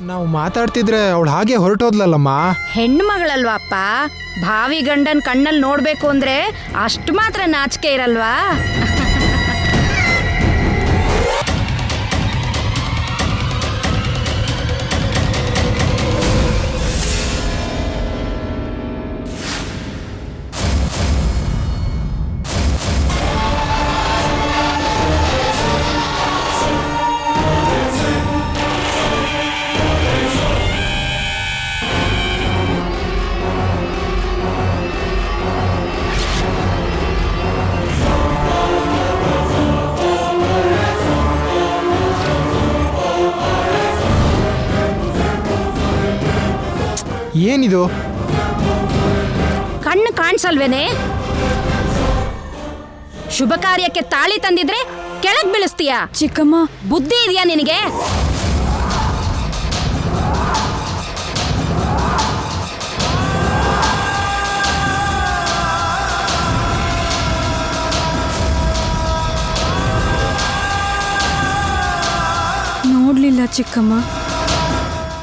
ನಾವು ಮಾತಾಡ್ತಿದ್ರೆ ಅವಳು ಹಾಗೆ ಹೊರಟೋದ್ಲಲ್ಲಮ್ಮ. ಹೆಣ್ಣು ಮಗಳಲ್ವಾ ಅಪ್ಪ, ಭಾವಿ ಗಂಡನ್ ಕಣ್ಣಲ್ಲಿ ನೋಡ್ಬೇಕು ಅಂದ್ರೆ ಅಷ್ಟು ಮಾತ್ರ ನಾಚಿಕೆ ಇರಲ್ವಾ? ಏನಿದು? ಕಣ್ಣು ಕಾಣಿಸಲ್ವೇನೆ? ಶುಭ ಕಾರ್ಯಕ್ಕೆ ತಾಳಿ ತಂದಿದ್ರೆ ಕೆಳಗ್ ಬೀಳಿಸ್ತೀಯಾ? ಚಿಕ್ಕಮ್ಮ, ಬುದ್ಧಿ ಇದೆಯಾ ನಿನಗೆ? ನೋಡ್ಲಿಲ್ಲ ಚಿಕ್ಕಮ್ಮ.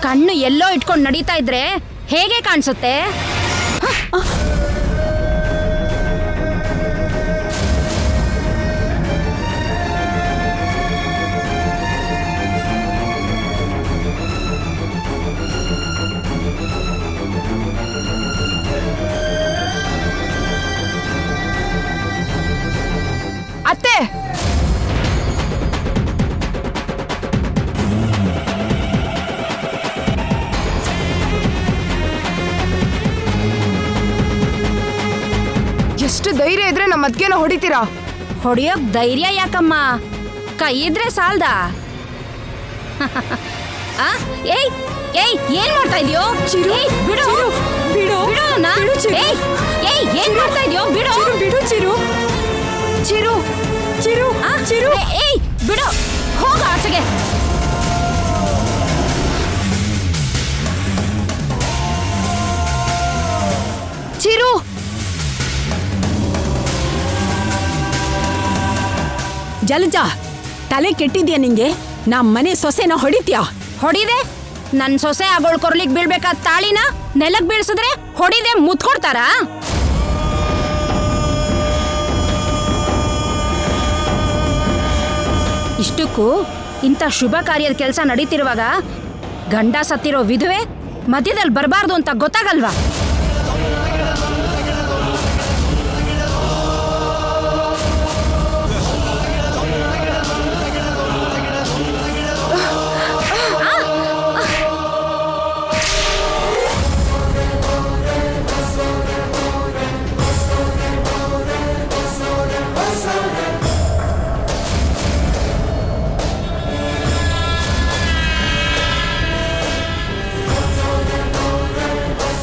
ಕಣ್ಣು ಎಲ್ಲೋ ಇಟ್ಕೊಂಡು ನಡೀತಾ ಇದ್ರೆ ಹೇಗೆ ಕಾಣಿಸುತ್ತೆ? ಅತ್ತೆ, ಎಷ್ಟು ಧೈರ್ಯ ಇದ್ರೆ ನಮ್ಮ ಅತ್ತಿಗೆನ ಹೊಡಿತೀರಾ? ಹೊಡಿಯೋಕ್ ಧೈರ್ಯ ಯಾಕಮ್ಮ, ಕೈ ಇದ್ರೆ ಸಾಲ್ದ? ಏಯ್ ಏಯ್, ಏನ್ ಮಾಡ್ತಾ ಇದೀಯೋ? ಚಿರು, ಬಿಡು ಬಿಡು, ಬಿಡು ಅವ್ನ. ಬಿಡು ಚಿರು. ಏಯ್ ಏಯ್, ಏನ್ ಮಾಡ್ತಾ ಇದೀಯೋ? ಬಿಡು ಬಿಡು ಚಿರು, ಚಿರು, ಚಿರು, ಚಿರು. ಏಯ್ ಬಿಡು, ಹೋಗ ಆಚೆಗೆ. ಚಿರು, ಜಲಜಾ, ತಲೆ ಕೆಟ್ಟಿದ್ಯಾ ನಿಂಗೆ? ನಮ್ಮ ಮನೆ ಸೊಸೆನ ಹೊಡಿತ್ಯಾ? ಹೊಡಿದೆ? ನನ್ ಸೊಸೆ ಆಗೋಳ್ ಕೊರ್ಲಿಗ್ ಬೀಳ್ಬೇಕಾದ ತಾಳಿನ ನೆಲಕ್ ಬೀಳ್ಸಿದ್ರೆ ಹೊಡಿದೆ ಮುತ್ಕೊಡ್ತಾರಾ? ಇಷ್ಟಕ್ಕೂ ಇಂಥ ಶುಭ ಕಾರ್ಯದ ಕೆಲಸ ನಡೀತಿರುವಾಗ ಗಂಡ ಸತ್ತಿರೋ ವಿಧವೆ ಮಧ್ಯದಲ್ಲಿ ಬರಬಾರ್ದು ಅಂತ ಗೊತ್ತಾಗಲ್ವಾ?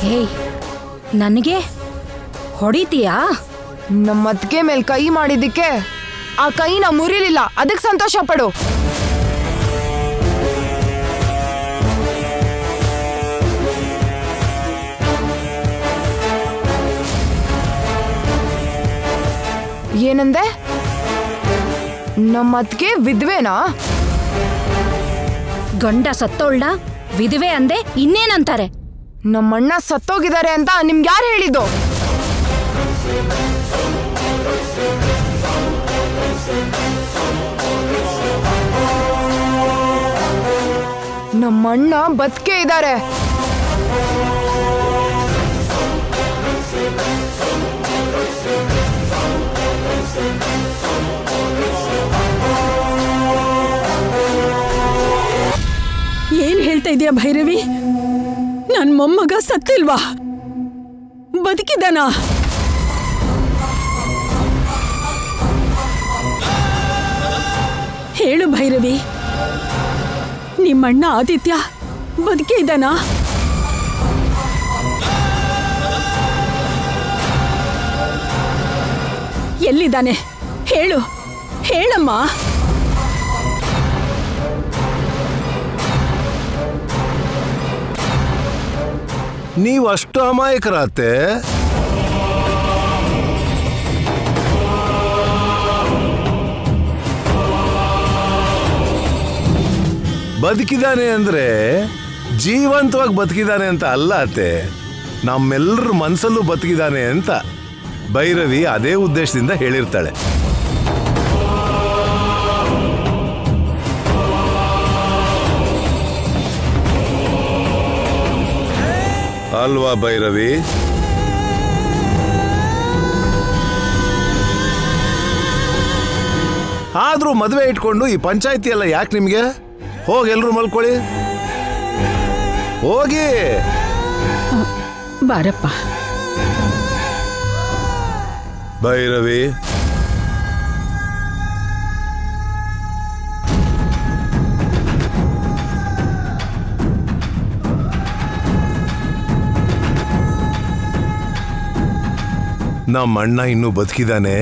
ಹೇಯ್, ನನಗೆ ಹೊಡಿತೀಯಾ? ನಮ್ಮ ಅತ್ತಿಗೆ ಮೇಲೆ ಕೈ ಮಾಡಿದ್ದಕ್ಕೆ ಆ ಕೈನ ಮುರಿಲಿಲ್ಲ, ಅದಕ್ಕೆ ಸಂತೋಷ ಪಡು. ಏನಂದೆ? ನಮ್ಮ ಅತ್ತಿಗೆ ವಿಧವೆನಾ? ಗಂಡ ಸತ್ತೋಳ್ನ ವಿಧವೆ ಅಂದೆ ಇನ್ನೇನಂತಾರೆ? ನಮ್ಮಣ್ಣ ಸತ್ತೋಗಿದ್ದಾರೆ ಅಂತ ನಿಮ್ಗೆ ಯಾರು ಹೇಳಿದ್ದು? ನಮ್ಮಣ್ಣ ಬದುಕೆ ಇದ್ದಾರೆ. ಏನ್ ಹೇಳ್ತಾ ಇದೀಯ ಭೈರವಿ? ನನ್ ಮೊಮ್ಮಗ ಸತ್ತಿಲ್ವಾ? ಬದುಕಿದ್ದಾನಾ? ಹೇಳು ಭೈರವಿ, ನಿಮ್ಮಣ್ಣ ಆದಿತ್ಯ ಬದುಕೇ ಇದ್ದಾನಾ? ಎಲ್ಲಿದ್ದಾನೆ? ಹೇಳು, ಹೇಳಮ್ಮ. ನೀವು ಅಷ್ಟು ಅಮಾಯಕರಾತೆ? ಬದುಕಿದಾನೆ ಅಂದ್ರೆ ಜೀವಂತವಾಗಿ ಬದುಕಿದಾನೆ ಅಂತ ಅಲ್ಲ ಅತ್ತೆ, ನಮ್ಮೆಲ್ಲರ ಮನಸ್ಸಲ್ಲೂ ಬದುಕಿದಾನೆ ಅಂತ ಭೈರವಿ ಅದೇ ಉದ್ದೇಶದಿಂದ ಹೇಳಿರ್ತಾಳೆ. ಅಲ್ವಾ ಭೈರವಿ? ಆದ್ರೂ ಮದುವೆ ಇಟ್ಕೊಂಡು ಈ ಪಂಚಾಯತಿ ಎಲ್ಲ ಯಾಕೆ ನಿಮ್ಗೆ? ಹೋಗಿ ಎಲ್ರು ಮಲ್ಕೊಳ್ಳಿ, ಹೋಗಿ. ಬಾರಪ್ಪ. ಭೈರವಿ, ನಮ್ಮ ಅಣ್ಣ ಇನ್ನೂ ಬದುಕಿದಾನೆ,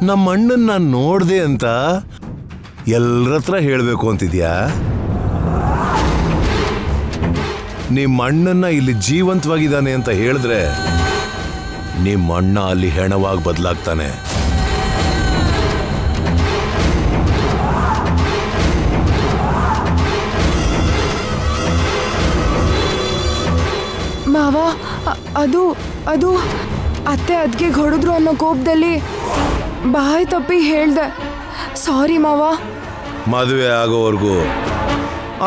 ನಮ್ಮ ಅಣ್ಣನ್ ನಾನು ನೋಡ್ದೆ ಅಂತ ಎಲ್ಲರ ಹತ್ರ ಹೇಳ್ಬೇಕು ಅಂತಿದ್ಯಾ? ನಿಮ್ಮ ಅಣ್ಣನ್ನ ಇಲ್ಲಿ ಜೀವಂತವಾಗಿದ್ದಾನೆ ಅಂತ ಹೇಳಿದ್ರೆ ನಿಮ್ಮ ಅಣ್ಣ ಅಲ್ಲಿ ಹೆಣವಾಗಿ ಬದಲಾಗ್ತಾನೆ. ಮಾವ, ಅದು ಅದು ಅತ್ತೆ ಅದ್ಗೆ ಹೊಡೆದ್ರು ಅನ್ನೋ ಕೋಪದಲ್ಲಿ ಬಾಯಿ ತಪ್ಪಿ ಹೇಳ್ದೆ. ಸಾರಿ ಮಾವ. ಮದುವೆ ಆಗೋವರೆಗೂ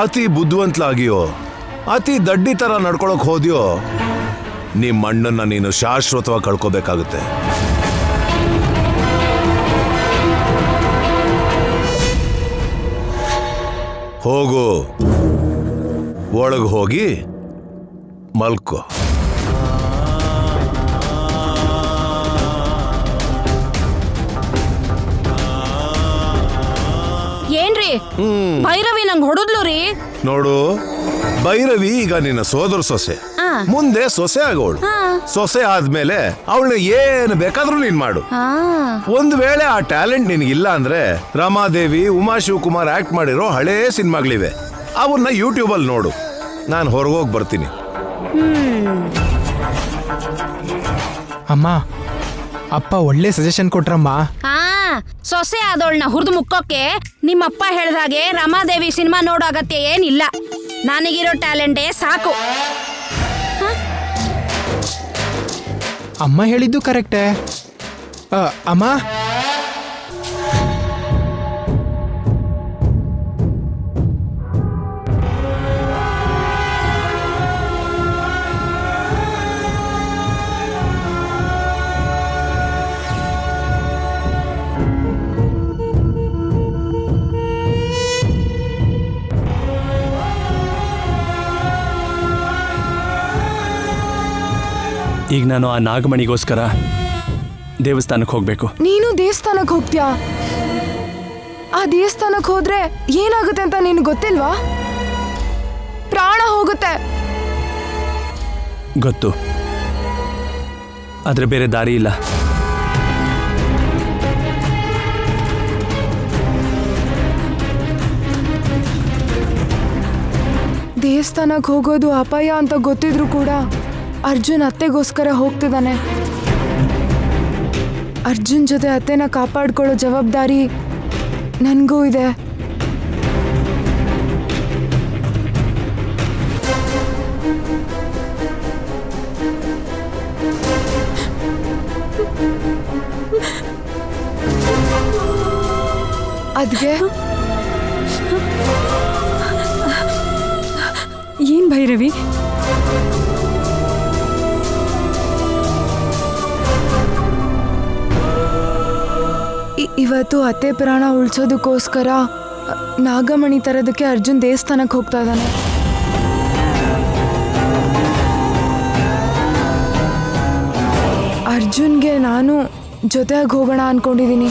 ಅತಿ ಬುದ್ಧಿವಂತಲಾಗಿಯೋ ಅತಿ ದಡ್ಡಿ ತರ ನಡ್ಕೊಳಕ್ ಹೋದ್ಯೋ ನಿಮ್ಮ ಅಣ್ಣನ್ನ ನೀನು ಶಾಶ್ವತವಾಗಿ ಕಳ್ಕೋಬೇಕಾಗುತ್ತೆ. ಹೋಗು, ಒಳಗೆ ಹೋಗಿ ಮಲ್ಕೋ. ಏನ್ರಿ ಭೈರವಿ ನಂಗ್ ಹೊಡೆದ್ಲು ರೀ. ನೋಡು, ಭೈರವಿ ಈಗ ನಿನ್ನ ಸೋದರ ಸೊಸೆ, ಮುಂದೆ ಸೊಸೆ ಆಗೋಳು. ಸೊಸೆ ಆದ್ಮೇಲೆ ಅವಳನ್ನ ಏನು ಬೇಕಾದ್ರೂ ನೀನ್ ಮಾಡು. ಒಂದ್ ವೇಳೆ ಆ ಟ್ಯಾಲೆಂಟ್ ನಿನ್ಗಿಲ್ಲ ಅಂದ್ರೆ ರಮಾದೇವಿ, ಉಮಾ ಶಿವಕುಮಾರ್ ಆಕ್ಟ್ ಮಾಡಿರೋ ಹಳೇ ಸಿನಿಮಾಗಳಿವೆ, ಅವನ್ನ ಯೂಟ್ಯೂಬ್ ಅಲ್ಲಿ ನೋಡು. ನಾನು ಹೊರಗೋಗಿ ಬರ್ತೀನಿ. ಅಮ್ಮ, ಅಪ್ಪ ಒಳ್ಳೆ ಸಜೆಷನ್ ಕೊಟ್ರಮ್ಮ. ಸೊಸೆ ಆದೋಳ್ನ ಹುರಿದು ಮುಕ್ಕೋಕೆ ನಿಮ್ಮಪ್ಪ ಹೇಳ್ದಾಗೆ ರಮಾದೇವಿ ಸಿನಿಮಾ ನೋಡೋ ಅಗತ್ಯ ಏನಿಲ್ಲ. ನನಗಿರೋ ಟ್ಯಾಲೆಂಟೇ ಸಾಕು. ಅಮ್ಮ ಹೇಳಿದ್ದು ಕರೆಕ್ಟೇ. ಅಮ್ಮ, ಈಗ ನಾನು ಆ ನಾಗಮಣಿಗೋಸ್ಕರ ದೇವಸ್ಥಾನಕ್ಕೆ ಹೋಗ್ಬೇಕು. ನೀನು ದೇವಸ್ಥಾನಕ್ಕೆ ಹೋಗ್ತೀಯಾ? ಆ ದೇವಸ್ಥಾನಕ್ಕೆ ಹೋದ್ರೆ ಏನಾಗುತ್ತೆ ಅಂತ ನಿನ್ಗೆ ಗೊತ್ತಿಲ್ವಾ? ಪ್ರಾಣ ಹೋಗುತ್ತೆ. ಗೊತ್ತು, ಆದ್ರೆ ಬೇರೆ ದಾರಿ ಇಲ್ಲ. ದೇವಸ್ಥಾನಕ್ಕೆ ಹೋಗೋದು ಅಪಾಯ ಅಂತ ಗೊತ್ತಿದ್ರು ಕೂಡ ಅರ್ಜುನ್ ಅತ್ತೆಗೋಸ್ಕರ ಹೋಗ್ತಿದ್ದಾನೆ. ಅರ್ಜುನ್ ಜೊತೆ ಅತ್ತೆನ ಕಾಪಾಡ್ಕೊಳ್ಳೋ ಜವಾಬ್ದಾರಿ ನನಗೂ ಇದೆ. ಅದ್ಗೆ ಏನ್ ಭೈರವಿ? ಇವತ್ತು ಅತ್ತೆ ಪ್ರಾಣ ಉಳಿಸೋದಕ್ಕೋಸ್ಕರ ನಾಗಮಣಿ ತರೋದಕ್ಕೆ ಅರ್ಜುನ್ ದೇವಸ್ಥಾನಕ್ಕೆ ಹೋಗ್ತಾ ಇದ್ದಾನೆ. ಅರ್ಜುನ್ಗೆ ನಾನು ಜೊತೆಯಾಗಿ ಹೋಗೋಣ ಅನ್ಕೊಂಡಿದ್ದೀನಿ.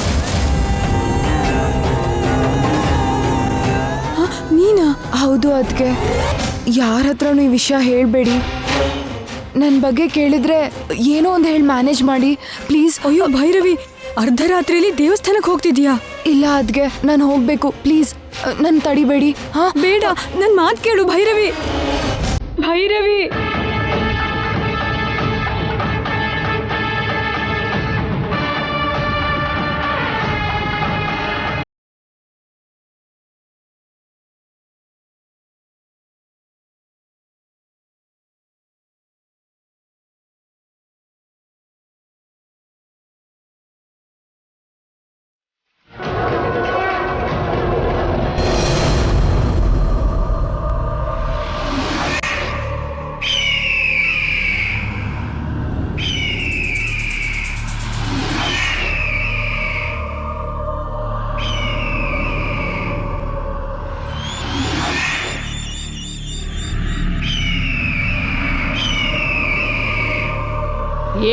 ನೀನಾ? ಹೌದು. ಅದಕ್ಕೆ ಯಾರ ಹತ್ರನೂ ಈ ವಿಷಯ ಹೇಳಬೇಡಿ. ನನ್ನ ಬಗ್ಗೆ ಕೇಳಿದ್ರೆ ಏನೋ ಒಂದು ಹೇಳಿ ಮ್ಯಾನೇಜ್ ಮಾಡಿ ಪ್ಲೀಸ್. ಅಯ್ಯೋ ಭೈರವಿ, ಅರ್ಧರಾತ್ರಿಲಿ ದೇವಸ್ಥಾನಕ್ಕೆ ಹೋಗ್ತಿದ್ಯಾ? ಇಲ್ಲ ಅದ್ಗೆ ನಾನು ಹೋಗ್ಬೇಕು, ಪ್ಲೀಸ್ ನನ್ನ ತಡಿಬೇಡಿ. ಬೇಡ, ನನ್ನ ಮಾತು ಕೇಳು ಭೈರವಿ. ಭೈರವಿ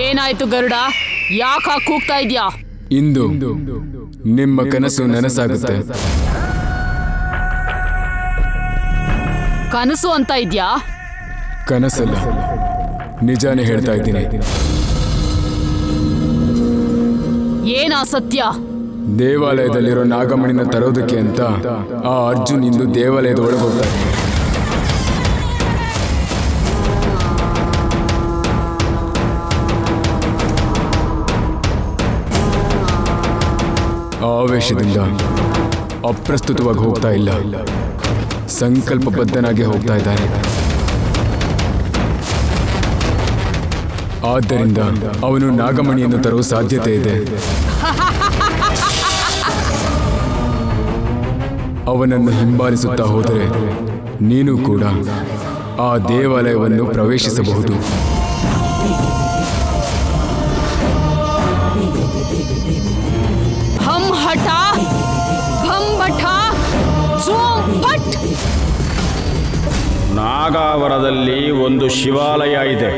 ಏನಾಯ್ತು ಗರುಡ? ಯಾಕ ಕೂಗ್ತಾ ಇದ್ಯಾ? ಇಂದು ನಿಮ್ಮ ಕನಸು ನನಸಾಗುತ್ತೆ. ಕನಸು ಅಂತ ಇದ್ಯಾ? ಕನಸಲ್ಲ, ನಿಜಾನೇ ಹೇಳ್ತಾ ಇದ್ದೀನಿ. ಏನಾ ಸತ್ಯ? ದೇವಾಲಯದಲ್ಲಿರೋ ನಾಗಮಣಿನ ತರೋದಕ್ಕೆ ಅಂತ ಆ ಅರ್ಜುನ್ ಇಂದು ದೇವಾಲಯದ ಒಳಗೆ ಹೋಗ್ತಾ ಇದ್ದಾನೆ. ಆವೇಶದಿಂದ ಅಪ್ರಸ್ತುತವಾಗಿ ಹೋಗ್ತಾ ಇಲ್ಲ, ಸಂಕಲ್ಪಬದ್ಧನಾಗಿ ಹೋಗ್ತಾ ಇದ್ದಾನೆ. ಆದ್ದರಿಂದ ಅವನು ನಾಗಮಣಿಯನ್ನು ತರುವ ಸಾಧ್ಯತೆ ಇದೆ. ಅವನನ್ನು ಹಿಂಬಾಲಿಸುತ್ತಾ ಹೋದರೆ ನೀನು ಕೂಡ ಆ ದೇವಾಲಯವನ್ನು ಪ್ರವೇಶಿಸಬಹುದು. ಹಂ ಹಠ ಭಂ ಭಠ ಝೂಂ ಫಟ್. ನಾಗಾವರದಲ್ಲಿ ಒಂದು ಶಿವಾಲಯ ಇದೆ.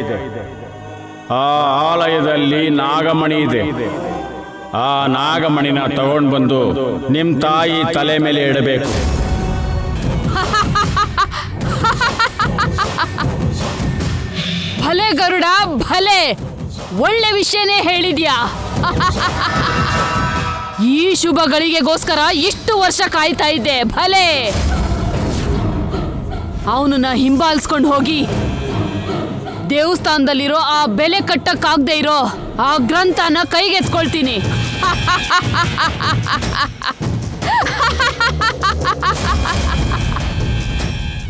ಆ ಆಲಯದಲ್ಲಿ ನಾಗಮಣಿ ಇದೆ. ಆ ನಾಗಮಣಿನ ತಗೊಂಡು ಬಂದು ನಿಮ್ಮ ತಾಯಿ ತಲೆ ಮೇಲೆ ಇಡಬೇಕು. ಭಲೆ ಗರುಡ ಭಲೆ, ಒಳ್ಳೆ ವಿಷಯನೇ ಹೇಳಿದ್ಯಾ. ಈ ಶುಭ ಗಳಿಗೆಗೋಸ್ಕರ ಇಷ್ಟು ವರ್ಷ ಕಾಯ್ತಾ ಇದ್ದೆ. ಭಲೆ, ಅವನನ್ನ ಹಿಂಬಾಲಿಸ್ಕೊಂಡು ಹೋಗಿ ದೇವಸ್ಥಾನದಲ್ಲಿರೋ ಆ ಬೆಲೆ ಕಟ್ಟಕ್ಕಾಗದೆ ಇರೋ ಆ ಗ್ರಂಥನ ಕೈಗೆತ್ಕೊಳ್ತೀನಿ.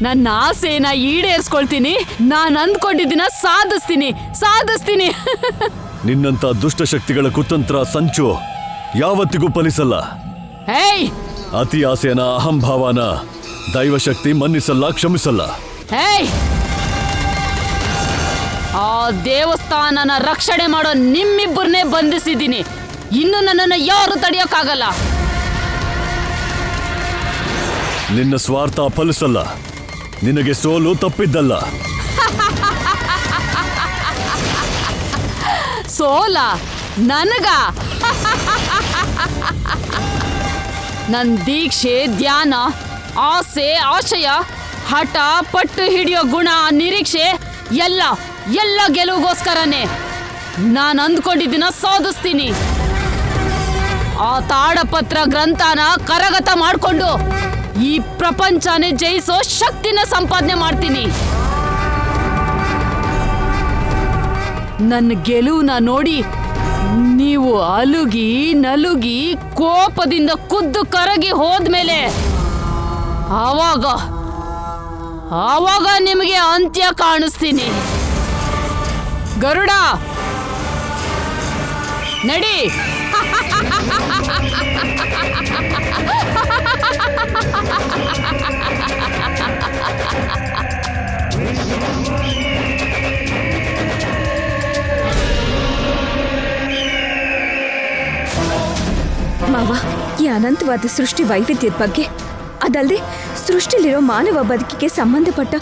ನನ್ನ ಆಸೆನ ಈಡೇರಿಸ್ಕೊಳ್ತೀನಿ. ನಾನು ಅಂದ್ಕೊಂಡಿದ್ದೀನ ಸಾಧಿಸ್ತೀನಿ. ನಿನ್ನಂತ ದುಷ್ಟಶಕ್ತಿಗಳ ಕುತಂತ್ರ ಸಂಚು ಯಾವತ್ತಿಗೂ ಫಲಿಸಲ್ಲ. ಏಯ್, ಅತಿ ಆಸೆನ ಅಹಂಭಾವನ ದೈವಶಕ್ತಿ ಮನ್ನಿಸಲ್ಲ, ಕ್ಷಮಿಸಲ್ಲ. ಏಯ್, ಆ ದೇವಸ್ಥಾನನ ರಕ್ಷಣೆ ಮಾಡೋ ನಿಮ್ಮಿಬ್ಬರನ್ನೇ ಬಂಧಿಸಿದ್ದೀನಿ. ಇನ್ನು ನನ್ನನ್ನು ಯಾರು ತಡೆಯೋಕ್ಕಾಗಲ್ಲ. ನಿನ್ನ ಸ್ವಾರ್ಥ ಫಲಿಸಲ್ಲ, ನಿನಗೆ ಸೋಲು ತಪ್ಪಿದ್ದಲ್ಲ. ಸೋಲ ನನಗ? ನನ್ನ ದೀಕ್ಷೆ, ಧ್ಯಾನ, ಆಸೆ, ಆಶಯ, ಹಠ, ಪಟ್ಟು ಹಿಡಿಯೋ ಗುಣ, ನಿರೀಕ್ಷೆ ಎಲ್ಲ ಗೆಲುವಿಗೋಸ್ಕರನೇ. ನಾನು ಅಂದ್ಕೊಂಡಿದ್ದೀನ ಸಾಧಿಸ್ತೀನಿ. ಆ ತಾಡಪತ್ರ ಗ್ರಂಥನ ಕರಗತ ಮಾಡಿಕೊಂಡು ಈ ಪ್ರಪಂಚನೇ ಜಯಿಸೋ ಶಕ್ತಿನ ಸಂಪಾದನೆ ಮಾಡ್ತೀನಿ. ನನ್ನ ಗೆಲುವನ್ನ ನೋಡಿ ನೀವು ಅಲುಗಿ ನಲುಗಿ ಕೋಪದಿಂದ ಕುದ್ದು ಕರಗಿ ಹೋದ್ಮೇಲೆ ಆವಾಗ ನಿಮಗೆ ಅಂತ್ಯ ಕಾಣಿಸ್ತೀನಿ. ಗರುಡ, ನಡಿ. ಮಾವ, ಈ ಅನಂತವಾದ ಸೃಷ್ಟಿ ವೈವಿಧ್ಯದ ಬಗ್ಗೆ, ಅದಲ್ಲದೆ ಸೃಷ್ಟಿಲಿರೋ ಮಾನವ ಬದುಕಿಗೆ ಸಂಬಂಧಪಟ್ಟ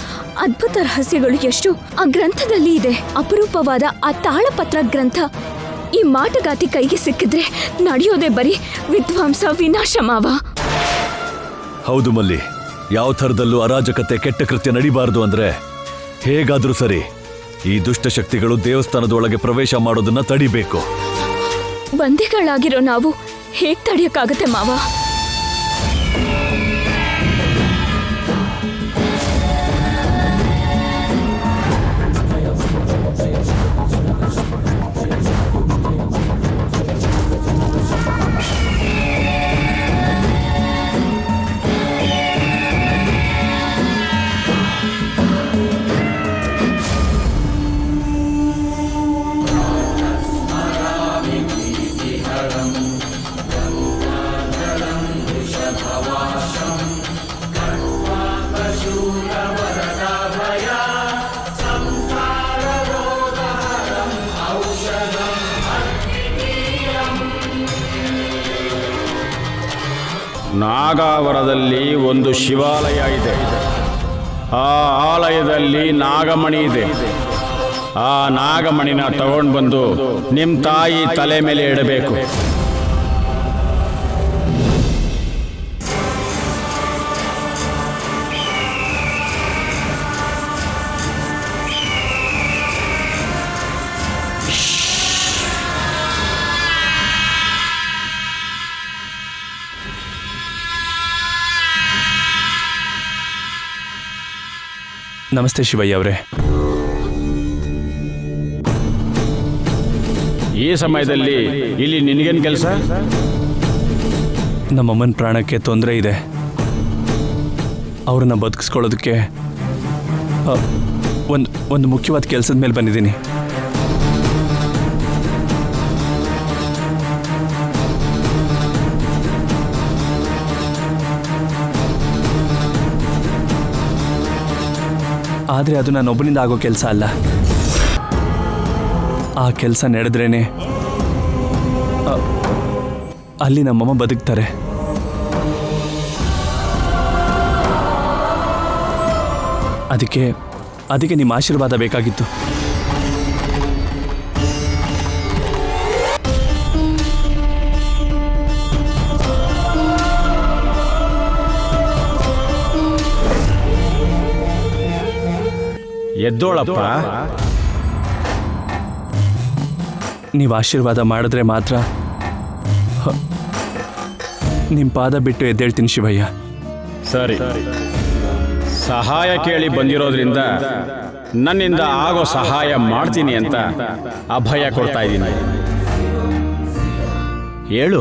ಅದ್ಭುತ ರಹಸ್ಯಗಳು ಎಷ್ಟು ಆ ಗ್ರಂಥದಲ್ಲಿ ಇದೆ. ಅಪರೂಪವಾದ ಆ ತಾಳಪತ್ರ ಗ್ರಂಥ ಈ ಮಾಟಗಾತಿ ಕೈಗೆ ಸಿಕ್ಕಿದ್ರೆ ನಡೆಯೋದೇ ಬರೀ ವಿಧ್ವಂಸ, ವಿನಾಶ ಮಾವ. ಹೌದು ಮಲ್ಲಿ, ಯಾವ ಥರದಲ್ಲೂ ಅರಾಜಕತೆ, ಕೆಟ್ಟ ಕೃತ್ಯ ನಡಿಬಾರದು ಅಂದ್ರೆ ಹೇಗಾದ್ರೂ ಸರಿ ಈ ದುಷ್ಟಶಕ್ತಿಗಳು ದೇವಸ್ಥಾನದ ಒಳಗೆ ಪ್ರವೇಶ ಮಾಡೋದನ್ನ ತಡಿಬೇಕು. ಬಂದಿಗಳಾಗಿರೋ ನಾವು ಹೇಗ್ ತಡೆಯಕ್ಕಾಗತ್ತೆ ಮಾವ? ನಾಗಾವರದಲ್ಲಿ ಒಂದು ಶಿವಾಲಯ ಇದೆ. ಆ ಆಲಯದಲ್ಲಿ ನಾಗಮಣಿ ಇದೆ. ಆ ನಾಗಮಣಿನ ತಗೊಂಡು ಬಂದು ನಿಮ್ಮ ತಾಯಿ ತಲೆ ಮೇಲೆ ಇಡಬೇಕು. ನಮಸ್ತೆ ಶಿವಯ್ಯ ಅವರೇ. ಈ ಸಮಯದಲ್ಲಿ ಇಲ್ಲಿ ನಿನಗೇನು ಕೆಲಸ? ನಮ್ಮಮ್ಮನ ಪ್ರಾಣಕ್ಕೆ ತೊಂದರೆ ಇದೆ. ಅವ್ರನ್ನ ಬದುಕಿಸ್ಕೊಳ್ಳೋದಕ್ಕೆ ಒಂದು ಮುಖ್ಯವಾದ ಕೆಲಸದ ಮೇಲೆ ಬಂದಿದ್ದೀನಿ. ಆದರೆ ಅದು ನಾನೊಬ್ಬನಿಂದ ಆಗೋ ಕೆಲಸ ಅಲ್ಲ. ಆ ಕೆಲಸ ನಡೆದ್ರೇನೆ ಅಲ್ಲಿ ನಮ್ಮಮ್ಮ ಬದುಕ್ತಾರೆ. ಅದಕ್ಕೆ ನಿಮ್ಮ ಆಶೀರ್ವಾದ ಬೇಕಾಗಿತ್ತು. ಎದ್ದೋಳಪ್ಪ. ನೀವು ಆಶೀರ್ವಾದ ಮಾಡಿದ್ರೆ ಮಾತ್ರ ನಿಮ್ಮ ಪಾದ ಬಿಟ್ಟು ಎದ್ದೇಳ್ತೀನಿ ಶಿವಯ್ಯ. ಸರಿ, ಸಹಾಯ ಕೇಳಿ ಬಂದಿರೋದ್ರಿಂದ ನನ್ನಿಂದ ಆಗೋ ಸಹಾಯ ಮಾಡ್ತೀನಿ ಅಂತ ಅಭಯ ಕೊಡ್ತಾ ಇದ್ದೀನಿ. ಹೇಳು.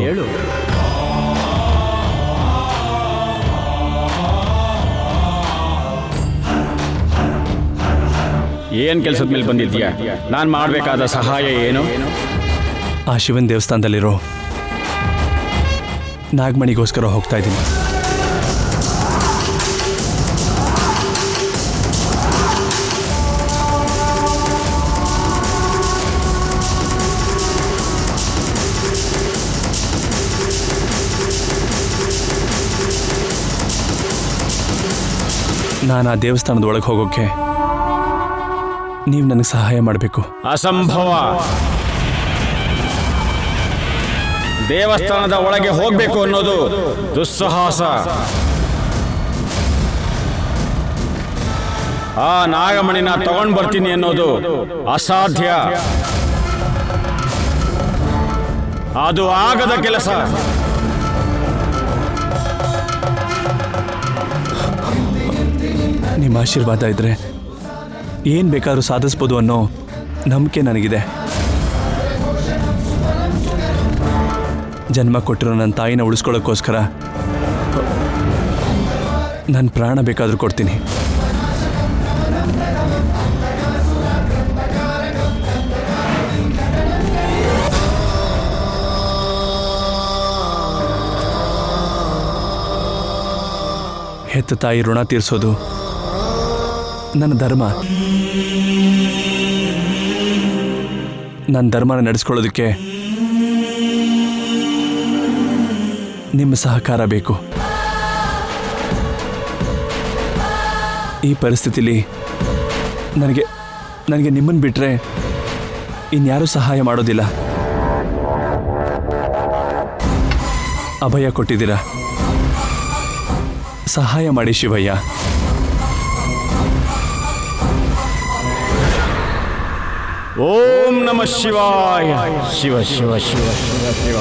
ಏನ್ ಕೆಲಸದ ಮೇಲೆ ಬಂದಿದ್ಯಾ? ನಾನು ಮಾಡಬೇಕಾದ ಸಹಾಯ ಏನು? ಆ ಶಿವನ ದೇವಸ್ಥಾನದಲ್ಲಿರೋ ನಾಗಮಣಿಗೋಸ್ಕರ ಹೋಗ್ತಾ ಇದ್ದೀನಿ. ನಾನು ಆ ದೇವಸ್ಥಾನದ ಒಳಗೆ ಹೋಗೋಕ್ಕೆ ನೀವು ನನಗೆ ಸಹಾಯ ಮಾಡಬೇಕು. ಅಸಂಭವ. ದೇವಸ್ಥಾನದ ಒಳಗೆ ಹೋಗ್ಬೇಕು ಅನ್ನೋದು ದುಸ್ಸಾಹಸ. ಆ ನಾಗಮಣಿನ ತಗೊಂಡು ಬರ್ತೀನಿ ಅನ್ನೋದು ಅಸಾಧ್ಯ. ಅದು ಆಗದ ಕೆಲಸ. ನಿಮ್ಮ ಆಶೀರ್ವಾದ ಇದ್ರೆ ಏನು ಬೇಕಾದ್ರೂ ಸಾಧಿಸ್ಬೋದು ಅನ್ನೋ ನಂಬಿಕೆ ನನಗಿದೆ. ಜನ್ಮ ಕೊಟ್ಟಿರೋ ನನ್ನ ತಾಯಿನ ಉಳಿಸ್ಕೊಳ್ಳೋಕ್ಕೋಸ್ಕರ ನನ್ನ ಪ್ರಾಣ ಬೇಕಾದರೂ ಕೊಡ್ತೀನಿ. ಹೆತ್ತ ತಾಯಿ ಋಣ ತೀರಿಸೋದು ನನ್ನ ಧರ್ಮ. ನನ್ನ ಧರ್ಮನ ನಡೆಸ್ಕೊಳ್ಳೋದಕ್ಕೆ ನಿಮ್ಮ ಸಹಕಾರ ಬೇಕು. ಈ ಪರಿಸ್ಥಿತಿಲಿ ನನಗೆ ನಿಮ್ಮನ್ನು ಬಿಟ್ಟರೆ ಇನ್ಯಾರೂ ಸಹಾಯ ಮಾಡೋದಿಲ್ಲ. ಅಭಯ ಕೊಟ್ಟಿದ್ದೀರಾ, ಸಹಾಯ ಮಾಡಿ ಶಿವಯ್ಯ. ಓಂ ನಮಃ ಶಿವಾಯ. ಶಿವ ಶಿವ ಶಿವ ಶಿವ ಶಿವ.